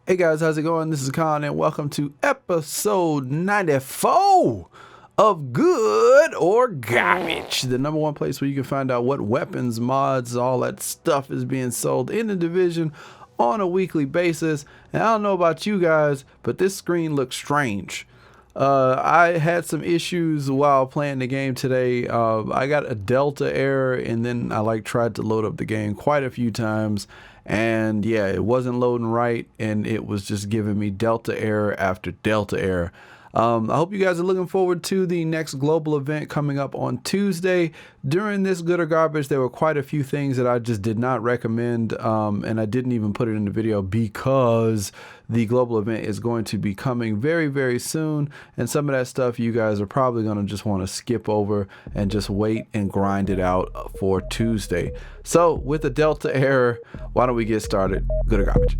Hey guys, how's it going? This is Khan and welcome to episode 94 of Good or Garbage, the number one place where you can find out what weapons, mods, all that stuff is being sold in the division on a weekly basis. And I don't know about you guys, but this screen looks strange. I had some issues while playing the game today. I got a Delta error and then I tried to load up the game quite a few times. And yeah, it wasn't loading right, and it was just giving me Delta error after Delta error. I hope you guys are looking forward to the next global event coming up on Tuesday. During this Good or Garbage, there were quite a few things that I just did not recommend, and I didn't even put it in the video because the global event is going to be coming very, very soon, and some of that stuff you guys are probably going to just want to skip over and just wait and grind it out for Tuesday. So with the Delta error, why don't we get started? Good or Garbage.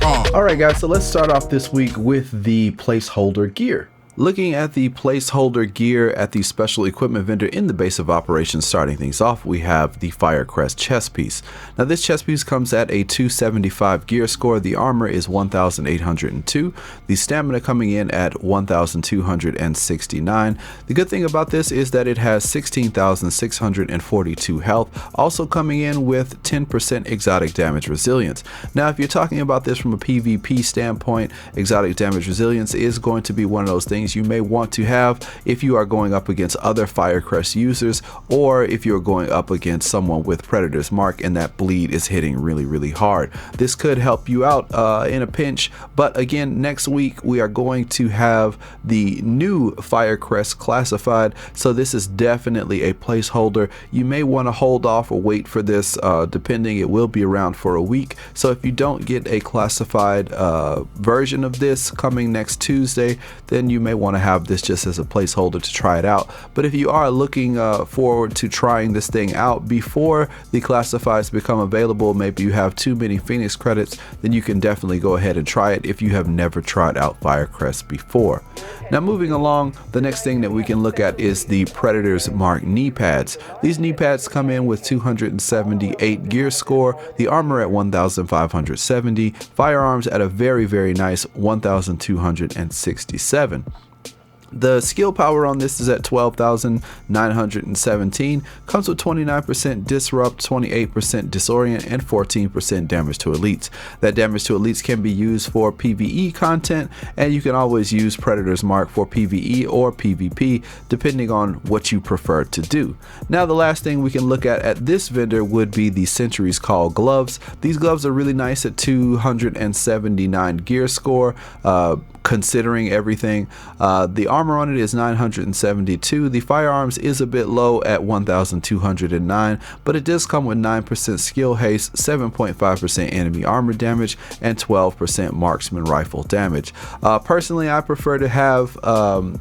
Alright guys, so let's start off this week with the placeholder gear. Looking at the placeholder gear at the special equipment vendor in the base of operations, starting things off, we have the Firecrest chest piece. Now this chest piece comes at a 275 gear score. The armor is 1,802. The stamina coming in at 1,269. The good thing about this is that it has 16,642 health, also coming in with 10% exotic damage resilience. Now if you're talking about this from a PvP standpoint, exotic damage resilience is going to be one of those things you may want to have if you are going up against other Firecrest users, or if you're going up against someone with Predator's Mark and that bleed is hitting really hard. This could help you out in a pinch, but again, next week we are going to have the new Firecrest classified, so this is definitely a placeholder. You may want to hold off or wait for this, depending. It will be around for a week, so if you don't get a classified version of this coming next Tuesday, then you may want to have this just as a placeholder to try it out. But if you are looking forward to trying this thing out before the classifieds become available, maybe you have too many Phoenix credits, then you can definitely go ahead and try it if you have never tried out Firecrest before. Now moving along, the next thing that we can look at is the Predator's Mark knee pads. These knee pads come in with 278 gear score, the armor at 1,570, firearms at a very nice 1,267. The skill power on this is at 12,917, comes with 29% disrupt, 28% disorient, and 14% damage to elites. That damage to elites can be used for PvE content, and you can always use Predator's Mark for PvE or PvP, depending on what you prefer to do. Now the last thing we can look at this vendor would be the Sentry's Call gloves. These gloves are really nice at 279 gear score, considering everything. The armor on it is 972. The firearms is a bit low at 1,209, but it does come with 9% skill haste, 7.5% enemy armor damage, and 12% marksman rifle damage. Personally, I prefer to have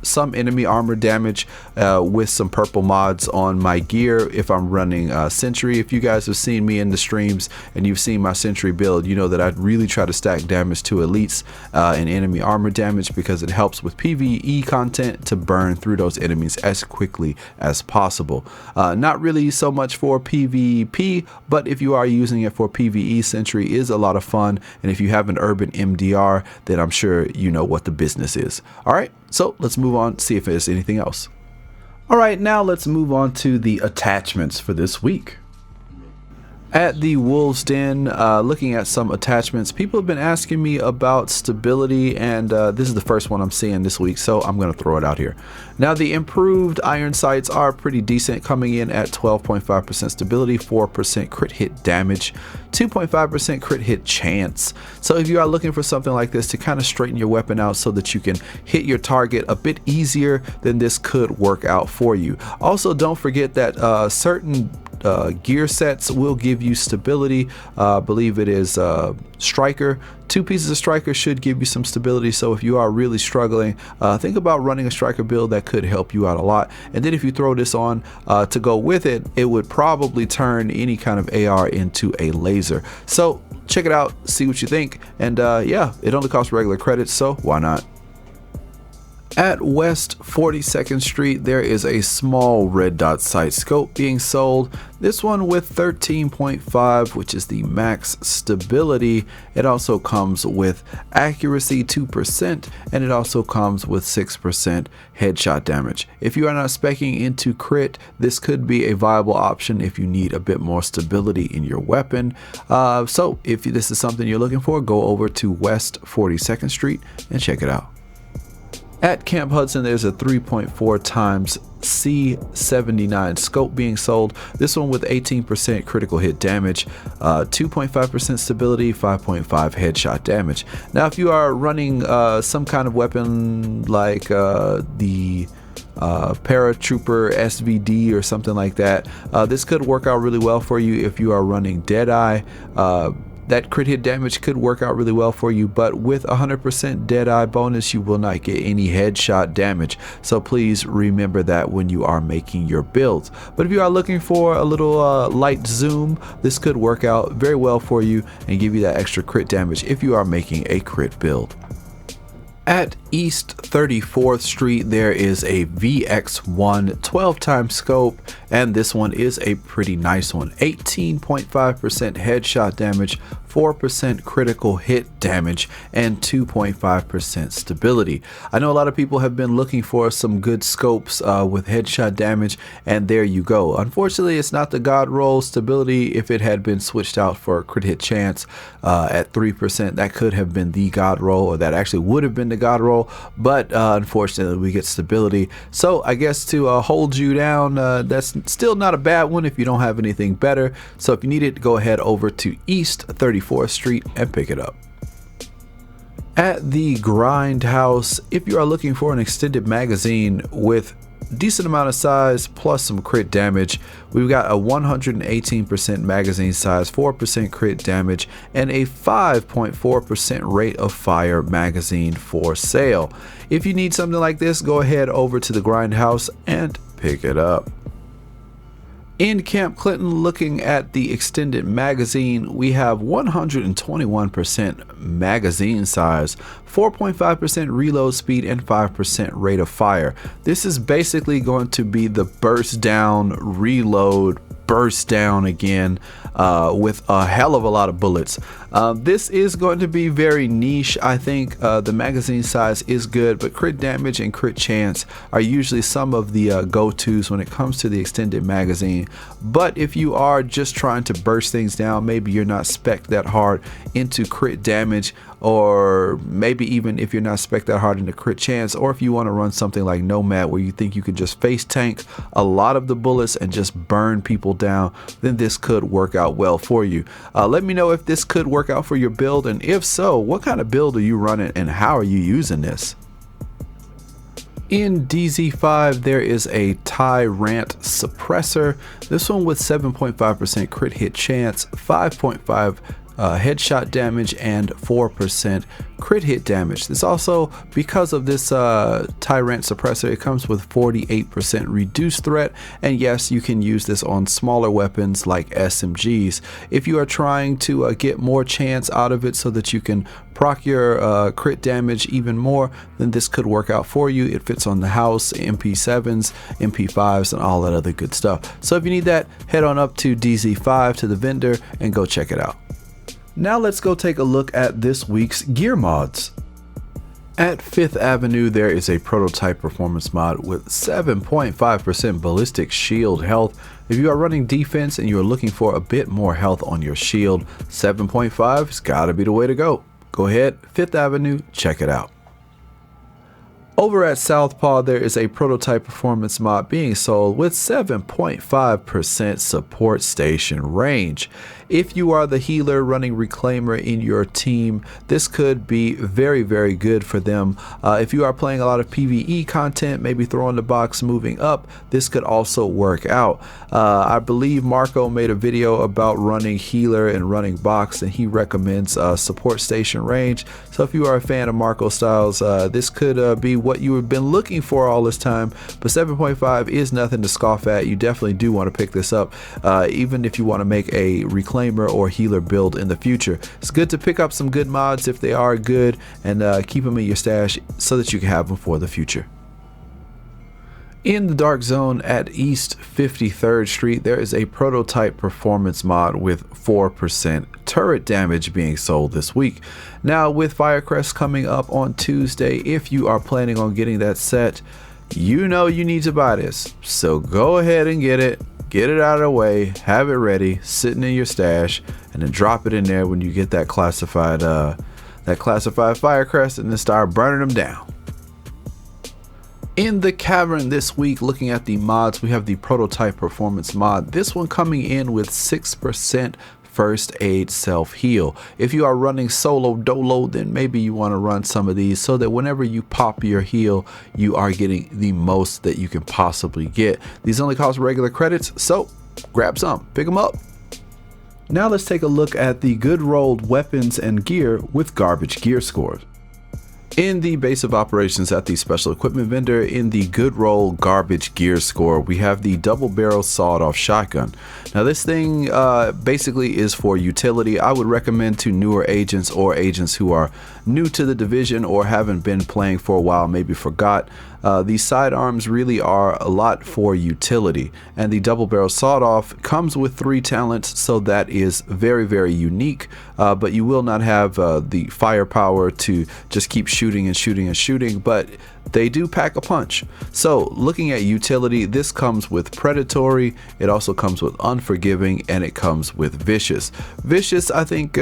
some enemy armor damage with some purple mods on my gear if I'm running Sentry. If you guys have seen me in the streams and you've seen my Sentry build, you know that I really try to stack damage to elites and enemy armor damage, because it helps with PvE content to burn through those enemies as quickly as possible. Not really so much for PvP, but if you are using it for PvE, Sentry is a lot of fun, and if you have an urban MDR, then I'm sure you know what the business is. Alright, so let's move on, see if there's anything else. Alright, now let's move on to the attachments for this week. At the Wolves Den, looking at some attachments, people have been asking me about stability, and this is the first one I'm seeing this week, so I'm going to throw it out here. Now, the improved iron sights are pretty decent, coming in at 12.5% stability, 4% crit hit damage, 2.5% crit hit chance. So if you are looking for something like this to kind of straighten your weapon out so that you can hit your target a bit easier, then this could work out for you. Also, don't forget that certain gear sets will give you stability. I believe it is Striker. 2 pieces of Striker should give you some stability, so if you are really struggling, think about running a Striker build. That could help you out a lot. And then if you throw this on to go with it, it would probably turn any kind of AR into a laser. So check it out, see what you think, and yeah, it only costs regular credits, so why not? At West 42nd Street, there is a small red dot sight scope being sold. This one with 13.5, which is the max stability. It also comes with accuracy 2%, and it also comes with 6% headshot damage. If you are not speccing into crit, this could be a viable option if you need a bit more stability in your weapon. So if this is something you're looking for, go over to West 42nd Street and check it out. At Camp Hudson, there's a 3.4 times C79 Scope being sold. This one with 18% critical hit damage, 2.5% stability, 5.5 headshot damage. Now, if you are running some kind of weapon like the paratrooper SVD or something like that, this could work out really well for you. If you are running Deadeye, that crit hit damage could work out really well for you, but with 100% Deadeye bonus, you will not get any headshot damage. So please remember that when you are making your builds. But if you are looking for a little light zoom, this could work out very well for you and give you that extra crit damage if you are making a crit build. At East 34th Street, there is a VX1 12 times scope, and this one is a pretty nice one. 18.5% headshot damage, 4% critical hit damage, and 2.5% stability. I know a lot of people have been looking for some good scopes with headshot damage, and there you go. Unfortunately, it's not the god roll stability. If it had been switched out for a crit hit chance at 3%, that could have been the god roll, or that actually would have been the god roll, but unfortunately we get stability. So I guess to hold you down, that's still not a bad one if you don't have anything better. So if you need it, go ahead over to East 34th Street and pick it up. At the Grindhouse, if you are looking for an extended magazine with decent amount of size plus some crit damage, we've got a 118% magazine size, 4% crit damage, and a 5.4% rate of fire magazine for sale. If you need something like this, go ahead over to the Grindhouse and pick it up. In Camp Clinton, looking at the extended magazine, we have 121% magazine size, 4.5% reload speed, and 5% rate of fire. This is basically going to be the burst down, reload, burst down again with a hell of a lot of bullets. This is going to be very niche. I think the magazine size is good, but crit damage and crit chance are usually some of the go-tos when it comes to the extended magazine. But if you are just trying to burst things down, maybe you're not spec'd that hard into crit damage, or maybe even if you're not spec'd that hard into crit chance, or if you want to run something like Nomad where you think you can just face tank a lot of the bullets and just burn people down, then this could work out well for you. Let me know if this could work out for your build, and if so, what kind of build are you running and how are you using this? In DZ5, there is a Tyrant suppressor. This one with 7.5% crit hit chance, 5.5 headshot damage, and 4% crit hit damage. This also, because of this Tyrant suppressor, it comes with 48% reduced threat, and yes, you can use this on smaller weapons like SMGs. If you are trying to get more chance out of it so that you can proc your crit damage even more, then this could work out for you. It fits on the house, MP7s, MP5s, and all that other good stuff. So if you need that, head on up to DZ5 to the vendor and go check it out. Now let's go take a look at this week's gear mods. At 5th Avenue, there is a prototype performance mod with 7.5% ballistic shield health. If you are running defense and you are looking for a bit more health on your shield, 7.5 has got to be the way to go. Go ahead, 5th Avenue, check it out. Over at Southpaw, there is a prototype performance mod being sold with 7.5% support station range. If you are the healer running Reclaimer in your team, this could be very, very good for them. If you are playing a lot of PvE content, maybe throwing the box, moving up, this could also work out. I believe Marco made a video about running healer and running box, and he recommends support station range. So if you are a fan of Marco styles, this could be what you have been looking for all this time. But 7.5 is nothing to scoff at. You definitely do want to pick this up, even if you want to make a Reclaimer or healer build in the future. It's good to pick up some good mods if they are good, and keep them in your stash so that you can have them for the future. In the Dark Zone at East 53rd Street, there is a prototype performance mod with 4% turret damage being sold this week. Now, with Firecrest coming up on Tuesday, if you are planning on getting that set, you know you need to buy this. So go ahead and get it out of the way, have it ready, sitting in your stash, and then drop it in there when you get that classified Firecrest, and then start burning them down. In the cavern this week, looking at the mods, we have the prototype performance mod. This one coming in with 6% first aid self-heal. If you are running solo dolo, then maybe you want to run some of these so that whenever you pop your heal, you are getting the most that you can possibly get. These only cost regular credits, so grab some, pick them up. Now let's take a look at the good rolled weapons and gear with garbage gear scores. In the base of operations at the special equipment vendor, in the good roll garbage gear score, we have the double barrel sawed-off shotgun. Now this thing basically is for utility. I would recommend to newer agents or agents who are new to the division or haven't been playing for a while, maybe forgot. These sidearms really are a lot for utility, and the double barrel sawed-off comes with 3 talents, so that is very, very unique, but you will not have the firepower to just keep shooting and shooting and shooting, but they do pack a punch. So looking at utility, this comes with predatory, it also comes with unforgiving, and it comes with vicious. Vicious, I think,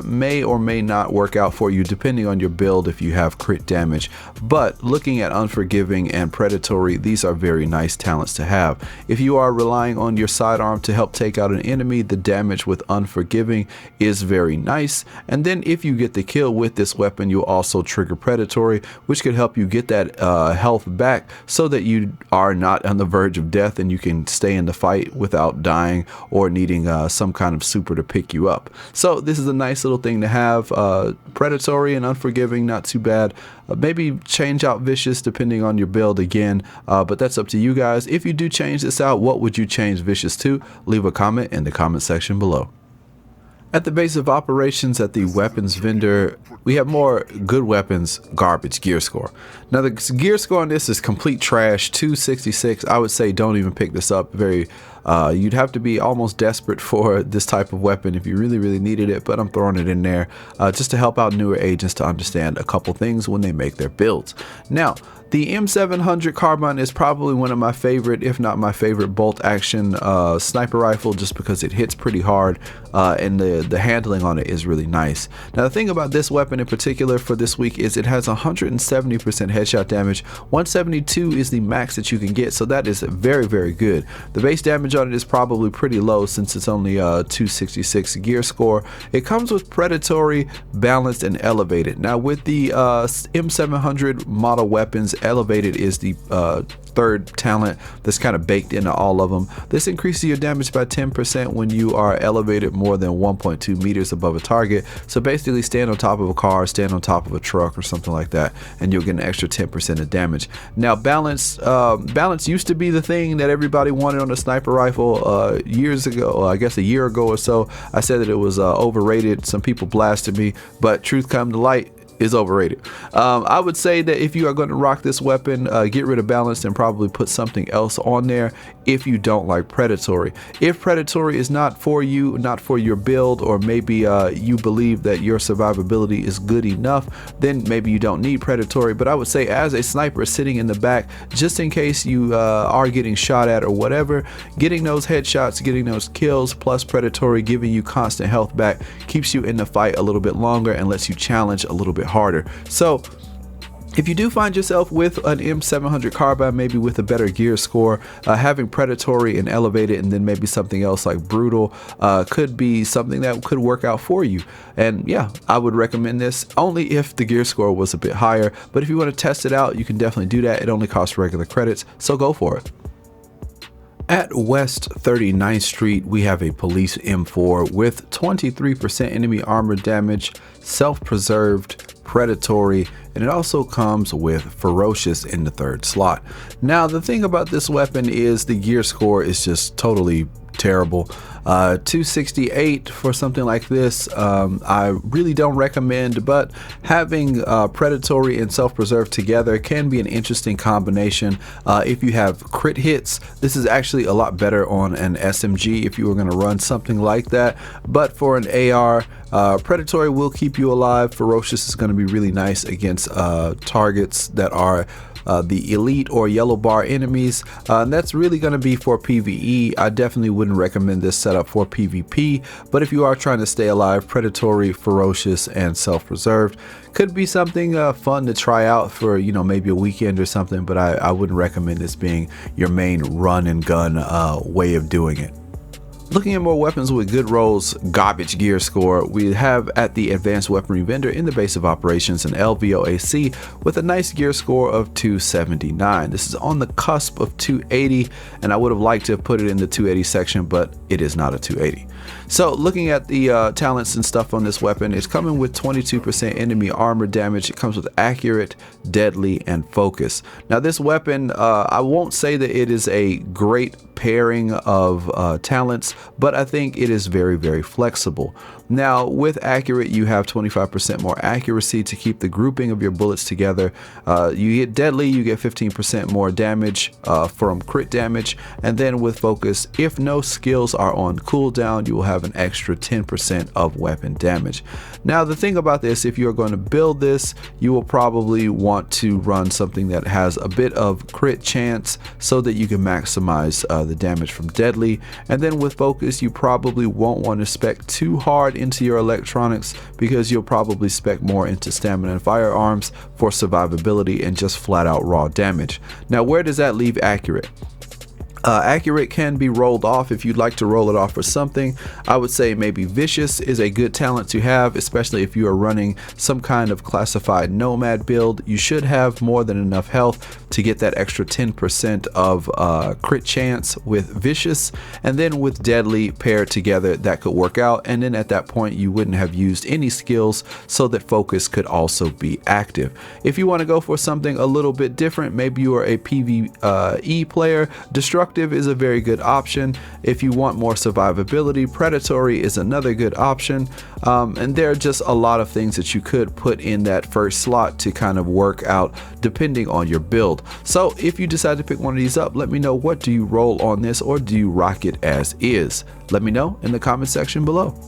may or may not work out for you depending on your build if you have crit damage, but looking at unforgiving and predatory, these are very nice talents to have. If you are relying on your sidearm to help take out an enemy, the damage with unforgiving is very nice, and then if you get the kill with this weapon, you'll also trigger predatory, which could help you get that health back so that you are not on the verge of death and you can stay in the fight without dying or needing some kind of super to pick you up. So this is a nice little thing to have. Predatory and unforgiving, not too bad. Maybe change out vicious depending on your build again, but that's up to you guys. If you do change this out, what would you change vicious to? Leave a comment in the comment section below. At the base of operations at the weapons vendor, we have more good weapons, garbage gear score. Now the gear score on this is complete trash, 266. I would say don't even pick this up. You'd have to be almost desperate for this type of weapon if you really, really needed it, but I'm throwing it in there just to help out newer agents to understand a couple things when they make their builds. Now, the M700 carbine is probably one of my favorite, if not my favorite, bolt action sniper rifle, just because it hits pretty hard and the handling on it is really nice. Now the thing about this weapon in particular for this week is it has 170% headshot damage. 172 is the max that you can get, so that is very, very good. The base damage on it is probably pretty low since it's only 266 gear score. It comes with predatory, balanced, and elevated. Now with the M700 model weapons, elevated is the third talent that's kind of baked into all of them. This increases your damage by 10% when you are elevated more than 1.2 meters above a target. So basically stand on top of a car, stand on top of a truck or something like that, and you'll get an extra 10% of damage. Now balance used to be the thing that everybody wanted on a sniper rifle years ago. I guess a year ago or so. I said that it was overrated. Some people blasted me, but truth come to light, is overrated. I would say that if you are going to rock this weapon, get rid of balance and probably put something else on there if you don't like predatory. If predatory is not for you, not for your build, or maybe you believe that your survivability is good enough, then maybe you don't need predatory. But I would say as a sniper sitting in the back, just in case you are getting shot at or whatever, getting those headshots, getting those kills, plus predatory giving you constant health back keeps you in the fight a little bit longer and lets you challenge a little bit harder. So if you do find yourself with an M700 carbine, maybe with a better gear score, having predatory and elevated and then maybe something else like brutal could be something that could work out for you. And yeah, I would recommend this only if the gear score was a bit higher, but if you want to test it out, you can definitely do that. It only costs regular credits, so go for it. At West 39th Street, we have a police M4 with 23% enemy armor damage, self-preserved, predatory, and it also comes with ferocious in the third slot. Now the thing about this weapon is the gear score is just totally terrible. 268 for something like this, I really don't recommend, but having predatory and self-preserve together can be an interesting combination. If you have crit hits, this is actually a lot better on an SMG if you were going to run something like that, but for an AR, predatory will keep you alive. Ferocious is going to be really nice against targets that are the elite or yellow bar enemies, and that's really going to be for PvE. I definitely wouldn't recommend this setup for PvP, but if you are trying to stay alive, predatory, ferocious, and self-preserved could be something fun to try out for, you know, maybe a weekend or something, but I wouldn't recommend this being your main run and gun way of doing it. Looking at more weapons with good rolls, garbage gear score, we have at the advanced weaponry vendor in the base of operations an LVOAC with a nice gear score of 279. This is on the cusp of 280, and I would have liked to have put it in the 280 section, but it is not a 280. So looking at the talents and stuff on this weapon, it's coming with 22% enemy armor damage. It comes with accurate, deadly, and focus. Now this weapon, I won't say that it is a great pairing of talents, but I think it is very, very flexible. Now with accurate, you have 25% more accuracy to keep the grouping of your bullets together. You get deadly, you get 15% more damage from crit damage, and then with focus, if no skills are on cooldown, you will have an extra 10% of weapon damage. Now the thing about this, if you're going to build this, you will probably want to run something that has a bit of crit chance so that you can maximize the damage from deadly. And then with focus, you probably won't want to spec too hard into your electronics because you'll probably spec more into stamina and firearms for survivability and just flat out raw damage. Now where does that leave accurate? Accurate can be rolled off if you'd like to roll it off for something. I would say maybe vicious is a good talent to have, especially if you are running some kind of classified nomad build. You should have more than enough health to get that extra 10% of crit chance with vicious, and then with deadly paired together, that could work out. And then at that point you wouldn't have used any skills, so that focus could also be active. If you want to go for something a little bit different, maybe you are a PvE player, destructive is a very good option. If you want more survivability, predatory is another good option, and there are just a lot of things that you could put in that first slot to kind of work out depending on your build. So if you decide to pick one of these up, let me know, what do you roll on this, or do you rock it as is? Let me know in the comment section below.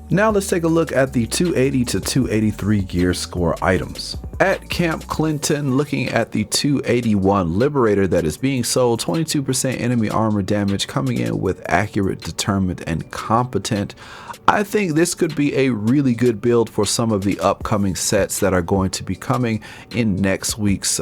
Now let's take a look at the 280 to 283 gear score items. At Camp Clinton, looking at the 281 Liberator that is being sold, 22% enemy armor damage, coming in with accurate, determined, and competent. I think this could be a really good build for some of the upcoming sets that are going to be coming in next week's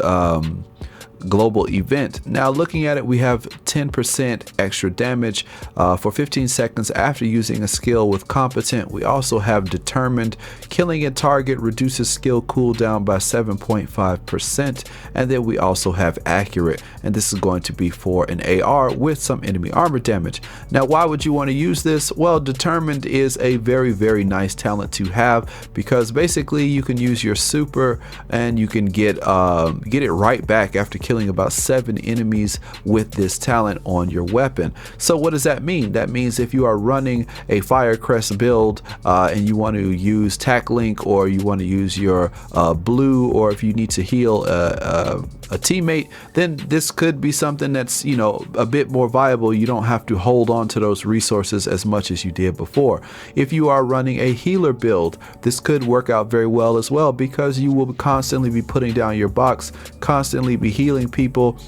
global event. Now looking at it, we have 10% extra damage for 15 seconds after using a skill with competent. We also have determined. Killing a target reduces skill cooldown by 7.5%, and then we also have accurate, and this is going to be for an AR with some enemy armor damage. Now why would you want to use this? Well, determined is a very, very nice talent to have, because basically you can use your super and you can get it right back after killing about 7 enemies with this talent on your weapon. So what does that mean? That means if you are running a Firecrest build and you want to use tac link, or you want to use your blue, or if you need to heal a teammate, then this could be something that's, you know, a bit more viable. You don't have to hold on to those resources as much as you did before. If you are running a healer build, this could work out very well as well, because you will constantly be putting down your box, constantly be healing people.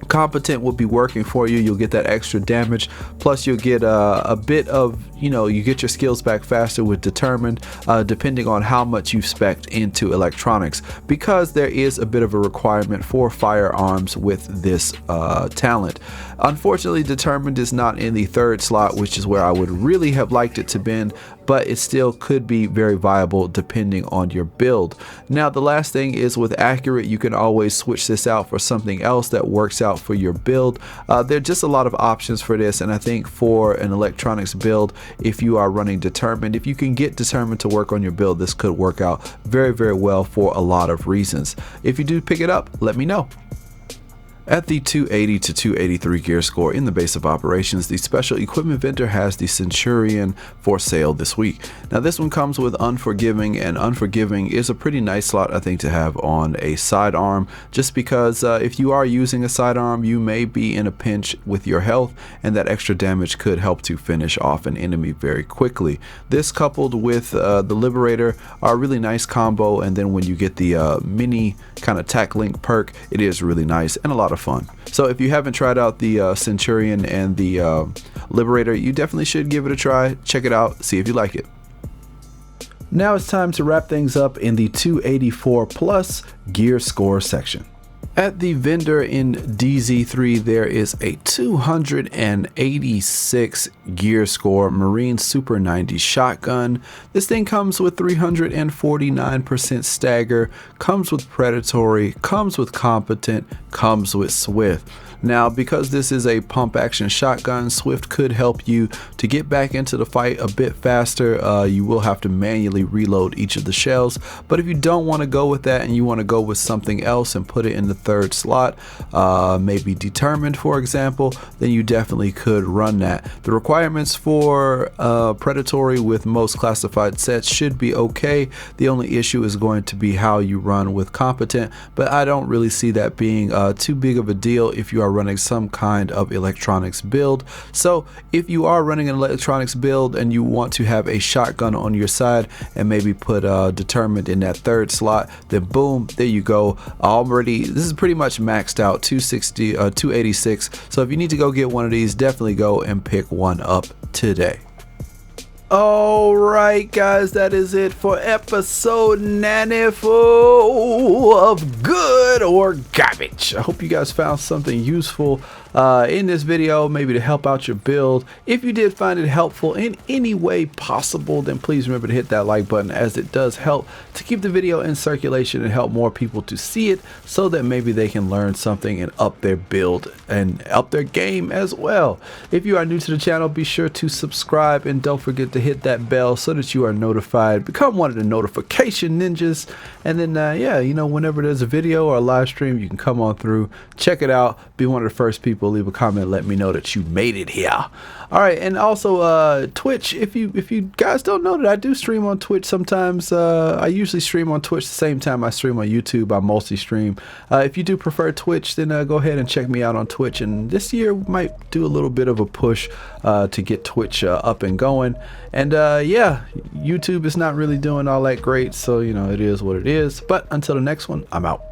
Competent will be working for you. You'll get that extra damage, plus you'll get a bit of, you know, you get your skills back faster with determined, depending on how much you've spec'd into electronics, because there is a bit of a requirement for firearms with this talent. Unfortunately, determined is not in the 3rd slot, which is where I would really have liked it to been, but it still could be very viable depending on your build. Now the last thing is, with accurate, you can always switch this out for something else that works out for your build. There are just a lot of options for this, and I think for an electronics build, if you are running determined, if you can get determined to work on your build, this could work out very, very well for a lot of reasons. If you do pick it up, let me know. At the 280 to 283 gear score in the base of operations, the special equipment vendor has the Centurion for sale this week. Now this one comes with Unforgiving, and Unforgiving is a pretty nice slot I think to have on a sidearm, just because if you are using a sidearm you may be in a pinch with your health, and that extra damage could help to finish off an enemy very quickly. This coupled with the Liberator are a really nice combo, and then when you get the mini kind of tack link perk, it is really nice and a lot of fun. So if you haven't tried out the Centurion and the Liberator, you definitely should give it a try. Check it out, see if you like it. Now it's time to wrap things up in the 284 plus gear score section. At the vendor in DZ3, there is a 286 gear score Marine Super 90 shotgun. This thing comes with 349% stagger, comes with predatory, comes with competent, comes with swift. Now, because this is a pump action shotgun, Swift could help you to get back into the fight a bit faster. You will have to manually reload each of the shells, but if you don't want to go with that and you want to go with something else and put it in the third slot, maybe Determined for example, then you definitely could run that. The requirements for predatory with most classified sets should be okay. The only issue is going to be how you run with competent, but I don't really see that being too big of a deal if you are running some kind of electronics build. So if you are running an electronics build and you want to have a shotgun on your side and maybe put Determined in that third slot, then boom, there you go. Already, this is pretty much maxed out, 286. So if you need to go get one of these, definitely go and pick one up today. Alright guys, that is it for episode 94 of Good or Garbage. I hope you guys found something useful in this video, maybe to help out your build. If you did find it helpful in any way possible, then please remember to hit that like button, as it does help to keep the video in circulation and help more people to see it, so that maybe they can learn something and up their build and up their game as well. If you are new to the channel, be sure to subscribe and don't forget to hit that bell so that you are notified. Become one of the notification ninjas, and then yeah, you know, whenever there's a video or a live stream, you can come on through, check it out, be one of the first people, leave a comment, let me know that you made it here. All right, and also Twitch, if you guys don't know that I do stream on Twitch sometimes. I usually stream on Twitch the same time I stream on YouTube. I mostly stream. If you do prefer Twitch, then go ahead and check me out on Twitch, and this year we might do a little bit of a push to get Twitch up and going. And yeah, YouTube is not really doing all that great, so you know, it is what it is. But until the next one, I'm out.